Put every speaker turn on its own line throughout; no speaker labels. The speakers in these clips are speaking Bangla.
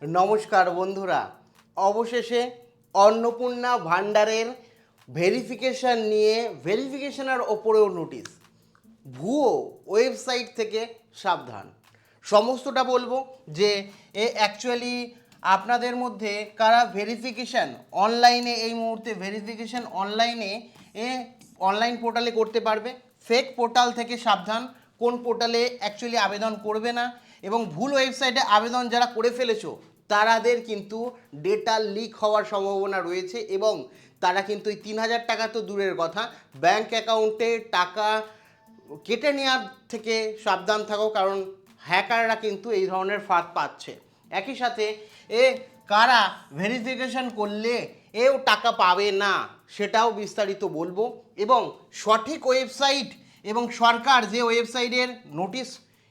নমস্কার বন্ধুরা, অবশেষে অন্নপূর্ণা ভান্ডারের ভেরিফিকেশান নিয়ে ভেরিফিকেশনের ওপরেও নোটিশ। ভুয়ো ওয়েবসাইট থেকে সাবধান। সমস্তটা বলবো যে অ্যাকচুয়ালি আপনাদের মধ্যে কারা ভেরিফিকেশান অনলাইনে এই মুহূর্তে ভেরিফিকেশান অনলাইন পোর্টালে করতে পারবে। ফেক পোর্টাল থেকে সাবধান। কোন পোর্টালে অ্যাকচুয়ালি আবেদন করবে না, এবং ভুল ওয়েবসাইটে আবেদন যারা করে ফেলেছো তাদের কিন্তু ডেটা লিক হওয়ার সম্ভাবনা রয়েছে, এবং তারা কিন্তু এই 3,000 টাকা তো দূরের কথা, ব্যাংক অ্যাকাউন্টে টাকা কেটে নেওয়ার থেকে সাবধান থাকো, কারণ হ্যাকাররা কিন্তু এই ধরনের ফাঁদ পাচ্ছে। একই সাথে কারা ভেরিফিকেশন করলে টাকা পাবে না সেটাও বিস্তারিত বলবো, এবং সঠিক ওয়েবসাইট এবং সরকার যে ওয়েবসাইটের নোটিশ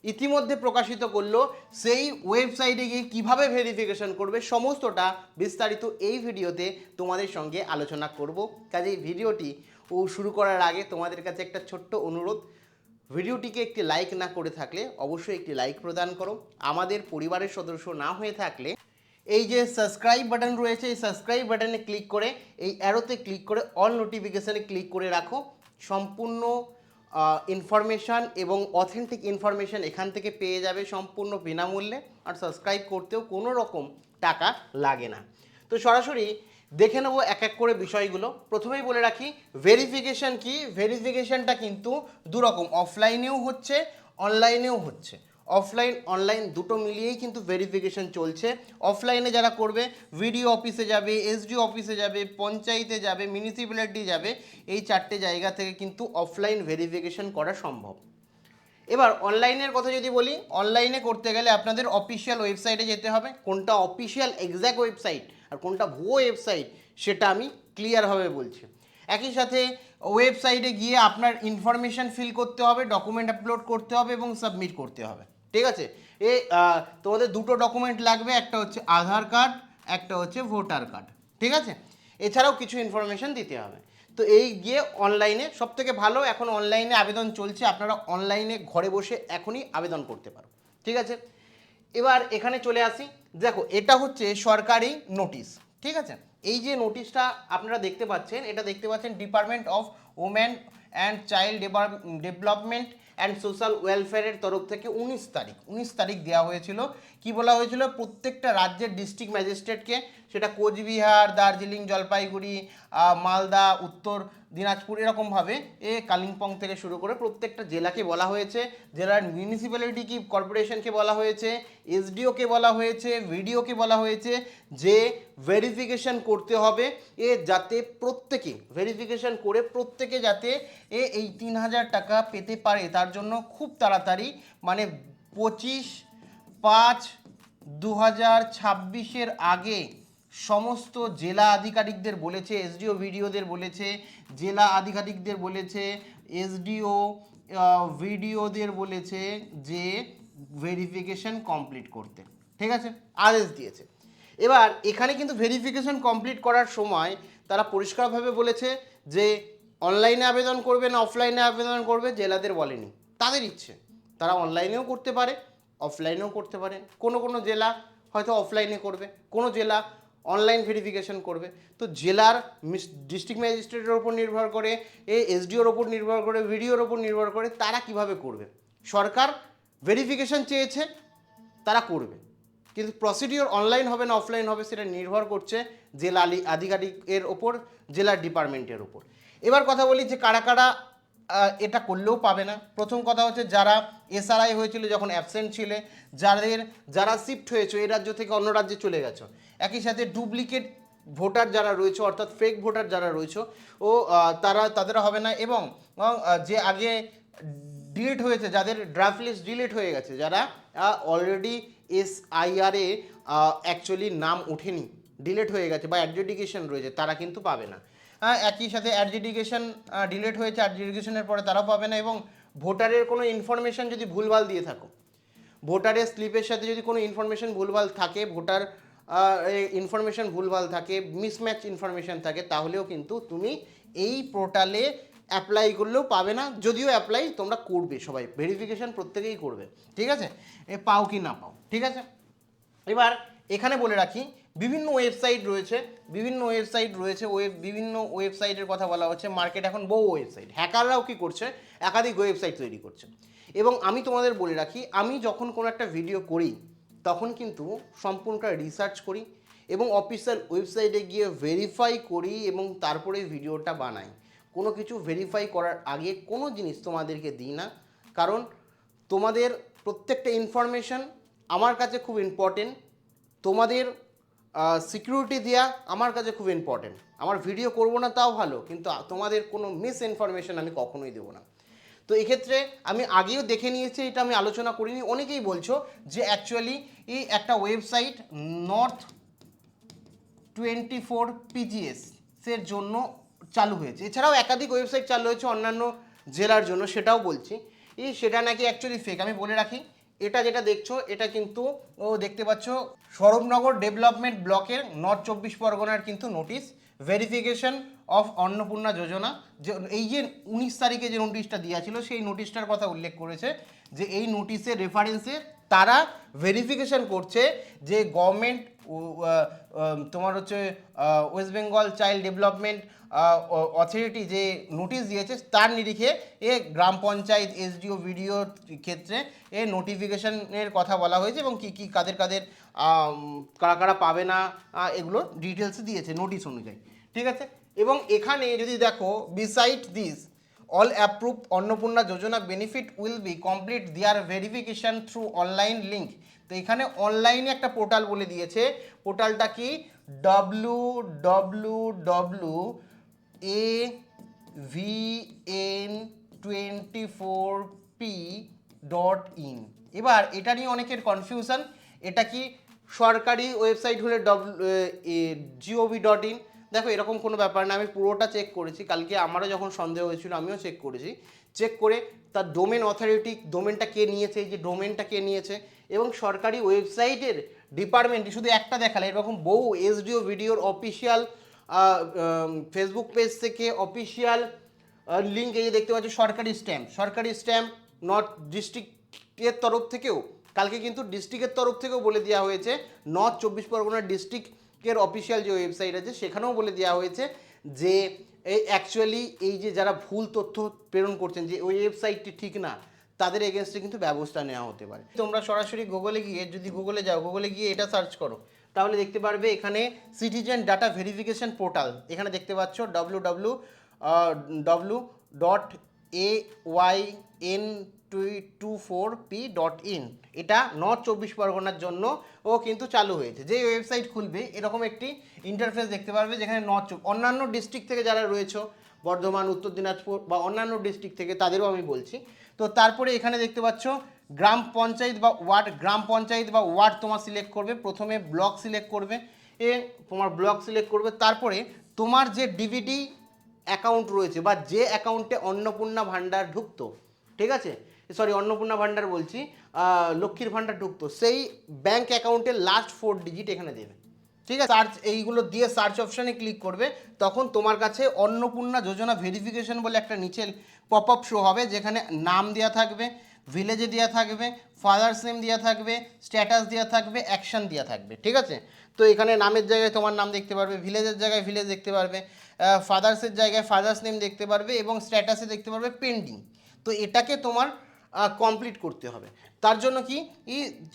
ইতিমধ্যে প্রকাশিত করলো সেই ওয়েবসাইটে গিয়ে কীভাবে ভেরিফিকেশন করবে সমস্তটা বিস্তারিত এই ভিডিওতে তোমাদের সঙ্গে আলোচনা করব। কাজে এই ভিডিওটি শুরু করার আগে তোমাদের কাছে একটা ছোট্ট অনুরোধ, ভিডিওটিকে একটি লাইক না করে থাকলে অবশ্যই একটি লাইক প্রদান করো। আমাদের পরিবারের সদস্য না হয়ে থাকলে এই যে সাবস্ক্রাইব বাটন রয়েছে, এই সাবস্ক্রাইব বাটনে ক্লিক করে এই অ্যারোতে ক্লিক করে অল নোটিফিকেশানে ক্লিক করে রাখো। সম্পূর্ণ ইনফরমেশান এবং অথেন্টিক ইনফরমেশান এখান থেকে পেয়ে যাবে সম্পূর্ণ বিনামূল্যে, আর সাবস্ক্রাইব করতেও কোনো রকম টাকা লাগে না। তো সরাসরি দেখে নেবো এক এক করে বিষয়গুলো। প্রথমেই বলে রাখি ভেরিফিকেশান কি। ভেরিফিকেশানটা কিন্তু দুরকম, অফলাইনেও হচ্ছে অনলাইনেও হচ্ছে। অফলাইন অনলাইন দুটো মিলিয়েই কিন্তু ভেরিফিকেশান চলছে। অফলাইনে যারা করবে ভিডিও অফিসে যাবে, এসডিও অফিসে যাবে, পঞ্চায়েতে যাবে, মিউনিসিপ্যালিটি যাবে, এই চারটে জায়গা থেকে কিন্তু অফলাইন ভেরিফিকেশান করা সম্ভব। এবার অনলাইনের কথা যদি বলি, অনলাইনে করতে গেলে আপনাদের অফিসিয়াল ওয়েবসাইটে যেতে হবে। কোনটা অফিসিয়াল এক্স্যাক্ট ওয়েবসাইট আর কোনটা ভুয়ো ওয়েবসাইট সেটা আমি ক্লিয়ারভাবে বলছি। একই সাথে ওয়েবসাইটে গিয়ে আপনার ইনফরমেশান ফিল করতে হবে, ডকুমেন্ট আপলোড করতে হবে এবং সাবমিট করতে হবে। ঠিক আছে, তোমাদের দুটো ডকুমেন্ট লাগবে, একটা হচ্ছে আধার কার্ড, একটা হচ্ছে ভোটার কার্ড। ঠিক আছে, এছাড়াও কিছু ইনফরমেশান দিতে হবে। তো এই গিয়ে অনলাইনে সবথেকে ভালো, এখন অনলাইনে আবেদন চলছে, আপনারা অনলাইনে ঘরে বসে এখনই আবেদন করতে পারো। ঠিক আছে, এবার এখানে চলে আসি। দেখো, এটা হচ্ছে সরকারি নোটিশ। ঠিক আছে, এই যে নোটিশটা আপনারা দেখতে পাচ্ছেন, এটা দেখতে পাচ্ছেন department of women and child development and social ওয়েলফেয়ারের তরফ থেকে 19 তারিখ দেওয়া হয়েছিল। কি বলা হয়েছিল, প্রত্যেকটা রাজ্যের ডিস্ট্রিক্ট ম্যাজিস্ট্রেটকে, সেটা কোচবিহার, দার্জিলিং, জলপাইগুড়ি, মালদা, উত্তর দিনাজপুর, এরকমভাবে কালিম্পং থেকে শুরু করে প্রত্যেকটা জেলাকে বলা হয়েছে, জেলার মিউনিসিপ্যালিটি কি কর্পোরেশনকে বলা হয়েছে, এসডিওকে বলা হয়েছে, ভিডিওকে বলা হয়েছে যে ভেরিফিকেশন করতে হবে, যাতে প্রত্যেকে ভেরিফিকেশন করে প্রত্যেকে যাতে এই 3,000 টাকা পেতে পারে, তার জন্য খুব তাড়াতাড়ি, মানে 25/5/2026 আগে সমস্ত জেলা আধিকারিকদের বলেছে, এসডিও ভিডিওদের বলেছে, জেলা আধিকারিকদের বলেছে, এসডিও ভিডিওদের বলেছে যে ভেরিফিকেশন কমপ্লিট করতে। ঠিক আছে, আদেশ দিয়েছে। এবার এখানে কিন্তু ভেরিফিকেশন কমপ্লিট করার সময় তারা পরিষ্কারভাবে বলেছে যে অনলাইনে আবেদন করবে না অফলাইনে আবেদন করবে, জেলাদের বলেনি, তাদের ইচ্ছে। তারা অনলাইনেও করতে পারে, অফলাইনেও করতে পারে। কোনো জেলা হয়তো অফলাইনে করবে, কোনো জেলা অনলাইন ভেরিফিকেশন করবে। তো জেলার ডিস্ট্রিক্ট ম্যাজিস্ট্রেটের ওপর নির্ভর করে, এসডিওর ওপর নির্ভর করে, ভিডিওর ওপর নির্ভর করে তারা কিভাবে করবে। সরকার ভেরিফিকেশন চেয়েছে, তারা করবে, কিন্তু প্রসিডিওর অনলাইন হবে না অফলাইন হবে সেটা নির্ভর করছে জেলা আধিকারিকের ওপর, জেলার ডিপার্টমেন্টের ওপর। এবার কথা বলি যে কারা কারা এটা করলেও পাবে না। প্রথম কথা হচ্ছে যারা এসআরআই হয়েছিল যখন অ্যাবসেন্ট ছিলে, যারা শিফট হয়েছে এই রাজ্য থেকে অন্য রাজ্যে চলে গেছো, একই সাথে ডুপ্লিকেট ভোটার যারা রয়েছে অর্থাৎ ফেক ভোটার যারা রয়েছে তাদের হবে না, এবং যে আগে ডিলিট হয়েছে, যাদের ড্রাফট লিস্ট ডিলিট হয়ে গেছে, যারা অলরেডি এসআইআরে অ্যাকচুয়ালি নাম ওঠেনি, ডিলিট হয়ে গেছে বা অ্যাডজুডিকেশন রয়েছে, তারা কিন্তু পাবে না। একই সাথে অ্যাডজুডিকেশন ডিলিট হয়েছে, অ্যাডজুডিকেশনের পরে তারাও পাবে না। এবং ভোটারের কোনো ইনফরমেশান যদি ভুলভাল দিয়ে থাকো, ভোটারের স্লিপের সাথে যদি কোনো ইনফরমেশান ভুলভাল থাকে, ভোটার ইনফরমেশান ভুলভাল থাকে, মিসম্যাচ ইনফরমেশান থাকে, তাহলেও কিন্তু তুমি এই পোর্টালে অ্যাপ্লাই করলেও পাবে না। যদিও অ্যাপ্লাই তোমরা করবে, সবাই ভেরিফিকেশান প্রত্যেকেই করবে। ঠিক আছে, পাও কি না পাও। ঠিক আছে, এবার এখানে বলে রাখি বিভিন্ন ওয়েবসাইট রয়েছে, বিভিন্ন ওয়েবসাইটের কথা বলা হচ্ছে। মার্কেট এখন বহু ওয়েবসাইট, হ্যাকাররাও কি করছে, একাধিক ওয়েবসাইট তৈরি করছে। এবং আমি তোমাদের বলে রাখি, আমি যখন কোনো একটা ভিডিও করি তখন কিন্তু সম্পূর্ণটা রিসার্চ করি এবং অফিসিয়াল ওয়েবসাইটে গিয়ে ভেরিফাই করি এবং তারপরে ভিডিওটা বানাই। কোনো কিছু ভেরিফাই করার আগে কোনো জিনিস তোমাদেরকে দিই না, কারণ তোমাদের প্রত্যেকটা ইনফরমেশন আমার কাছে খুব ইম্পর্টেন্ট। তোমাদের সিকিউরিটি দেওয়া আমার কাছে খুব ইম্পর্টেন্ট। আমার ভিডিও করবো না তাও ভালো, কিন্তু তোমাদের কোনো মিস ইনফরমেশন আমি কখনোই দেবো না। তো এক্ষেত্রে আমি আগেও দেখে নিয়েছি, এটা আমি আলোচনা করিনি। অনেকেই বলছো যে অ্যাকচুয়ালি এই একটা ওয়েবসাইট নর্থ 24 PGS এর জন্য চালু হয়েছে, এছাড়াও একাধিক ওয়েবসাইট চালু হয়েছে অন্যান্য জেলার জন্য, সেটাও বলছি। সেটা নাকি অ্যাকচুয়ালি ফেক। আমি বলে রাখি, এটা যেটা দেখছো এটা কিন্তু দেখতে পাচ্ছ সৌরভনগর ডেভেলপমেন্ট ব্লকের নর্থ 24 পরগনার কিন্তু নোটিশ, ভেরিফিকেশন অফ অন্নপূর্ণা যোজনা। যে এই যে 19 তারিখে যে নোটিশটা দেওয়া ছিল সেই নোটিশটার কথা উল্লেখ করেছে যে এই নোটিশের রেফারেন্সে তারা ভেরিফিকেশন করছে যে গভর্নমেন্ট তোমার হচ্ছে West Bengal child development authority যে নোটিশ দিয়েছে তার নিরিখে গ্রাম পঞ্চায়েত এসডিও ভিডিও ক্ষেত্রে নোটিফিকেশনের কথা বলা হয়েছে এবং কী কী কাদের কাদের কারা কারা পাবে না এগুলো ডিটেলস দিয়েছে নোটিশ অনুযায়ী, ঠিক আছে। এবং এখানে যদি দেখো, beside this all approved Annapurna Yojana benefit will be complete their verification through online link. তো এখানে অনলাইনে একটা পোর্টাল বলে দিয়েছে, পোর্টালটা কি www.avn24p.in। এবার এটা নিয়ে অনেকের কনফিউশন, এটা কি সরকারি ওয়েবসাইট হলে gov.in। দেখো এরকম কোনো ব্যাপার না, আমি পুরোটা চেক করেছি কালকে, আমারও যখন সন্দেহ হয়েছিল আমিও চেক করেছি। চেক করে তার ডোমেন অথরিটি, ডোমেনটা কে নিয়েছে, এই যে ডোমেনটা কে নিয়েছে, এবং সরকারি ওয়েবসাইটের ডিপার্টমেন্ট শুধু একটা দেখালে, এরকম বহু এসডিও ভিডিওর অফিসিয়াল ফেসবুক পেজ থেকে অফিসিয়াল লিঙ্ক এই যে দেখতে পাচ্ছি, সরকারি স্ট্যাম্প নর্থ ডিস্ট্রিক্টের তরফ থেকেও, কালকে কিন্তু ডিস্ট্রিক্টের তরফ থেকেও বলে দেওয়া হয়েছে, নর্থ 24 পরগনার ডিস্ট্রিক্টের অফিসিয়াল যে ওয়েবসাইট আছে সেখানেও বলে দেওয়া হয়েছে যে এই অ্যাকচুয়ালি এই যে যারা ভুল তথ্য প্রেরণ করছেন যে ওই ওয়েবসাইটটি ঠিক না, তাদের এগেনস্টে কিন্তু ব্যবস্থা নেওয়া হতে পারে। তোমরা সরাসরি গুগলে গিয়ে, যদি গুগলে যাও, গুগলে গিয়ে এটা সার্চ করো, তাহলে দেখতে পারবে এখানে সিটিজেন ডাটা ভেরিফিকেশন পোর্টাল, এখানে দেখতে পাচ্ছ www.ayn24p.in। এটা নর্থ 24 পরগনার জন্য ও কিন্তু চালু হয়েছে। যে ওয়েবসাইট খুলবে এরকম একটি ইন্টারফেস দেখতে পারবে, যেখানে অন্যান্য ডিস্ট্রিক্ট থেকে যারা রয়েছে, বর্ধমান, উত্তর দিনাজপুর বা অন্যান্য ডিস্ট্রিক্ট থেকে, তাদেরও আমি বলছি। তো তারপরে এখানে দেখতে পাচ্ছ গ্রাম পঞ্চায়েত বা ওয়ার্ড তোমার সিলেক্ট করবে, প্রথমে ব্লক সিলেক্ট করবে, তোমার ব্লক সিলেক্ট করবে, তারপরে তোমার যে ডিবিডি অ্যাকাউন্ট রয়েছে বা যে অ্যাকাউন্টে অন্নপূর্ণা ভাণ্ডার ঢুকতো, ঠিক আছে, অন্নপূর্ণা ভাণ্ডার বলছি, লক্ষ্মীর ভাণ্ডার ঢুকতো, সেই ব্যাঙ্ক অ্যাকাউন্টের লাস্ট 4 ডিজিট এখানে দেবে, ঠিক আছে। এইগুলো দিয়ে সার্চ অপশানে ক্লিক করবে, তখন তোমার কাছে অন্নপূর্ণা যোজনা ভেরিফিকেশন বলে একটা নিচে পপ আপ শো হবে, যেখানে নাম দেওয়া থাকবে, ভিলেজে দেওয়া থাকবে, ফাদার্স নেম দেওয়া থাকবে, স্ট্যাটাস দেওয়া থাকবে, অ্যাকশন দেওয়া থাকবে, ঠিক আছে। তো এখানে নামের জায়গায় তোমার নাম দেখতে পারবে, ভিলেজের জায়গায় ভিলেজ দেখতে পারবে, ফাদার্সের জায়গায় ফাদার্স নেম দেখতে পারবে এবং স্ট্যাটাসে দেখতে পারবে পেন্ডিং। তো এটাকে তোমার কমপ্লিট করতে হবে। তার জন্য কি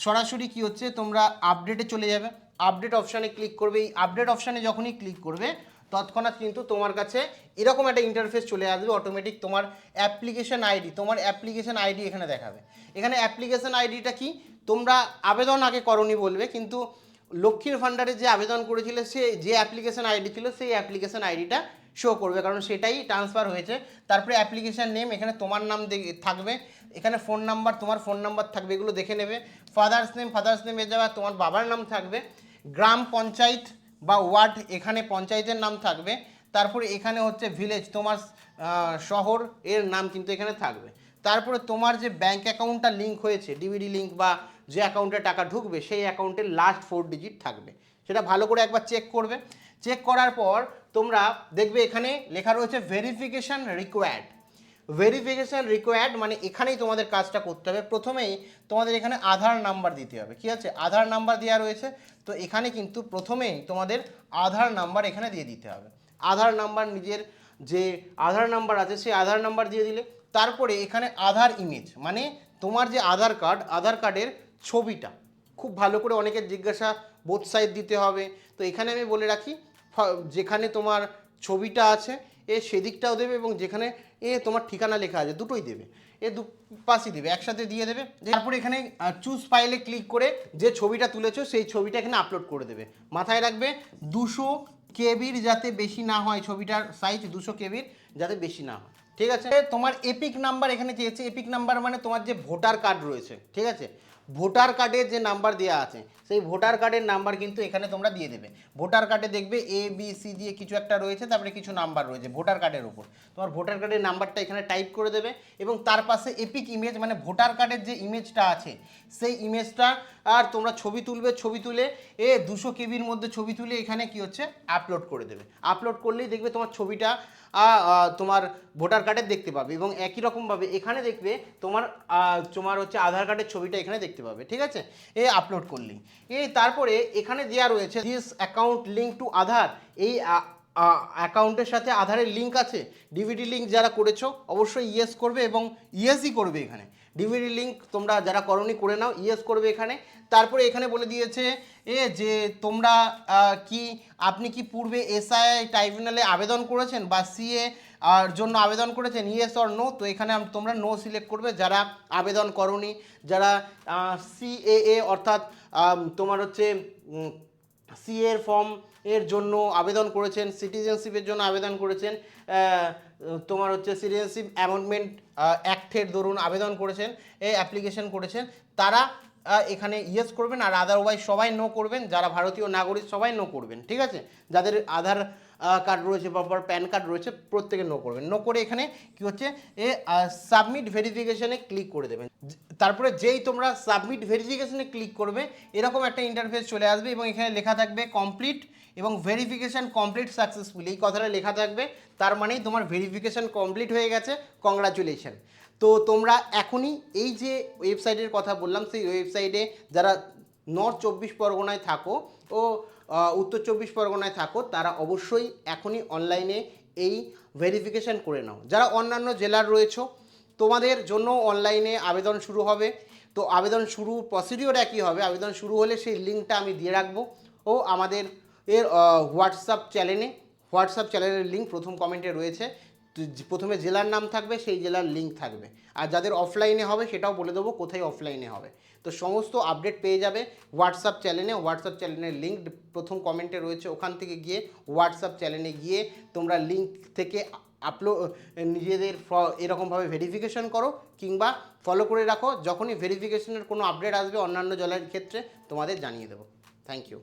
সরাসরি কি হচ্ছে, তোমরা আপডেটে চলে যাবে, আপডেট অপশানে ক্লিক করবে। এই আপডেট অপশানে যখনই ক্লিক করবে তৎক্ষণাৎ কিন্তু তোমার কাছে এরকম একটা ইন্টারফেস চলে আসবে, অটোমেটিক তোমার অ্যাপ্লিকেশন আইডি এখানে দেখাবে। এখানে অ্যাপ্লিকেশন আইডিটা কি, তোমরা আবেদন আগে করনি বলবে, কিন্তু লক্ষ্মীর ভাণ্ডারে যে আবেদন করেছিলে সে যে অ্যাপ্লিকেশন আইডি ছিল সেই অ্যাপ্লিকেশন আইডিটা শো করবে, কারণ সেটাই ট্রান্সফার হয়েছে। তারপরে অ্যাপ্লিকেশন নেম, এখানে তোমার নাম থাকবে, এখানে ফোন নাম্বার, তোমার ফোন নাম্বার থাকবে, এগুলো দেখে নেবে। ফাদার্স নেমের জায়গায় তোমার বাবার নাম থাকবে। গ্রাম পঞ্চায়েত বা ওয়ার্ড, এখানে পঞ্চায়েতের নাম থাকবে। তারপরে এখানে হচ্ছে ভিলেজ, তোমার শহর এর নাম কিন্তু এখানে থাকবে। তারপরে তোমার যে ব্যাঙ্ক অ্যাকাউন্টটা লিঙ্ক হয়েছে, ডিবিডি লিঙ্ক বা যে অ্যাকাউন্টে টাকা ঢুকবে সেই অ্যাকাউন্টের লাস্ট 4 ডিজিট থাকবে, সেটা ভালো করে একবার চেক করবে। চেক করার পর তোমরা দেখবে এখানে লেখা রয়েছে ভেরিফিকেশন রিকোয়ার্ড। ভেরিফিকেশন রিকোয়ার্ড মানে এখানেই তোমাদের কাজটা করতে হবে। প্রথমেই তোমাদের এখানে আধার নাম্বার দিতে হবে, কি আছে আধার নাম্বার দেওয়া রয়েছে। তো এখানে কিন্তু প্রথমেই তোমাদের আধার নাম্বার এখানে দিয়ে দিতে হবে। আধার নাম্বার নিজের যে আধার নাম্বার আছে সেই আধার নাম্বার দিয়ে দিলে তারপরে এখানে আধার ইমেজ মানে তোমার যে আধার কার্ড, আধার কার্ডের ছবিটা খুব ভালো করে অনেকের জিজ্ঞাসা বোথ সাইড দিতে হবে। তো এখানে আমি বলে রাখি যেখানে তোমার ছবিটা আছে সেদিকটাও দেবে এবং যেখানে তোমার ঠিকানা লেখা আছে দুটোই দেবে, দু পাশই দেবে, একসাথে দিয়ে দেবে। তারপরে এখানে চুজ ফাইলে ক্লিক করে যে ছবিটা তুলেছো সেই ছবিটা এখানে আপলোড করে দেবে। মাথায় রাখবে 200 কেবির যাতে বেশি না হয়, ছবিটার সাইজ 200 কেবির যাতে বেশি না হয়, ঠিক আছে। তোমার এপিক নাম্বার এখানে চেয়েছে, এপিক নাম্বার মানে তোমার যে ভোটার কার্ড রয়েছে, ঠিক আছে, ভোটার কার্ডের যে নাম্বার দেওয়া আছে সেই ভোটার কার্ডের নাম্বার কিন্তু এখানে তোমরা দিয়ে দেবে। ভোটার কার্ডে দেখবে ABC দিয়ে কিছু একটা রয়েছে, তারপরে কিছু নাম্বার রয়েছে ভোটার কার্ডের উপর, তোমার ভোটার কার্ডের নাম্বারটা এখানে টাইপ করে দেবে এবং তার পাশে এপিক ইমেজ মানে ভোটার কার্ডের যে ইমেজটা আছে সেই ইমেজটা আর তোমরা ছবি তুলবে, ছবি তুলে 200 কেবির মধ্যে ছবি তুলে এখানে কি হচ্ছে আপলোড করে দেবে। আপলোড করলেই দেখবে তোমার ছবিটা তোমার ভোটার কার্ডের দেখতে পাবে এবং একই রকমভাবে এখানে দেখবে তোমার হচ্ছে আধার কার্ডের ছবিটা এখানে দেখতে পাবে, ঠিক আছে, আপলোড করলেই। তারপরে এখানে দেওয়া রয়েছে দিস অ্যাকাউন্ট লিঙ্ক টু আধার, এই অ্যাকাউন্টের সাথে আধারের লিঙ্ক আছে। ডিভিডি লিঙ্ক যারা করেছো অবশ্যই ইয়েস করবে এবং ইয়েসই করবে এখানে। ডিভিডি লিঙ্ক তোমরা যারা করনি করে নাও, ইয়েস করবে এখানে। তারপরে এখানে বলে দিয়েছে যে তোমরা আপনি কি পূর্বে SI ট্রাইব্যুনালে আবেদন করেছেন বা CA আর জন্য আবেদন করেছেন, ইয়েস অর নো। তো এখানে তোমরা নো সিলেক্ট করবে যারা আবেদন করনি। যারা CAA অর্থাৎ তোমার হচ্ছে CA এর ফর্ম এর জন্য আবেদন করেছেন, সিটিজেনশিপের জন্য আবেদন করেছেন, তোমার হচ্ছে সিটিজেনশিপ অ্যামেন্ডমেন্ট অ্যাক্টের দরুন আবেদন করেছেন, অ্যাপ্লিকেশন করেছেন, তারা এখানে ইয়েস করবেন। আর আদারওয়াইজ সবাই নো করবেন, যারা ভারতীয় নাগরিক সবাই নো করবেন, ঠিক আছে। যাদের আধার কার্ড রয়েছে বা প্যান কার্ড রয়েছে প্রত্যেকে নো করবেন। নো করে এখানে কি হচ্ছে সাবমিট ভেরিফিকেশনে ক্লিক করে দেবেন। তারপরে যেই তোমরা সাবমিট ভেরিফিকেশনে ক্লিক করবে এরকম একটা ইন্টারফেস চলে আসবে এবং এখানে লেখা থাকবে কমপ্লিট এবং ভেরিফিকেশান কমপ্লিট সাকসেসফুল, এই কথাটা লেখা থাকবে। তার মানেই তোমার ভেরিফিকেশান কমপ্লিট হয়ে গেছে, কংগ্রাচুলেশন। তো তোমরা এখনই এই যে ওয়েবসাইটের কথা বললাম সেই ওয়েবসাইটে যারা নর্থ 24 পরগনায় থাকো ও উত্তর 24 পরগনায় থাকো তারা অবশ্যই এখনই অনলাইনে এই ভেরিফিকেশান করে নাও। যারা অন্যান্য জেলার রয়েছো তোমাদের জন্য অনলাইনে আবেদন শুরু হবে। তো আবেদন শুরু প্রসিডিওর একই হবে, আবেদন শুরু হলে সেই লিঙ্কটা আমি দিয়ে রাখবো ও আমাদের হোয়াটসঅ্যাপ চ্যানেলের লিঙ্ক প্রথম কমেন্টে রয়েছে। প্রথমে জেলার নাম থাকবে, সেই জেলার লিঙ্ক থাকবে। আর যাদের অফলাইনে হবে সেটাও বলে দেবো কোথায় অফলাইনে হবে। তো সমস্ত আপডেট পেয়ে যাবে হোয়াটসঅ্যাপ চ্যানেলের লিঙ্ক প্রথম কমেন্টে রয়েছে, ওখান থেকে গিয়ে হোয়াটসঅ্যাপ চ্যানেলে গিয়ে তোমরা লিঙ্ক থেকে নিজেদের এরকমভাবে ভেরিফিকেশন করো কিংবা ফলো করে রাখো। যখনই ভেরিফিকেশনের কোনো আপডেট আসবে অন্যান্য জেলার ক্ষেত্রে তোমাদের জানিয়ে দেবো। Thank you.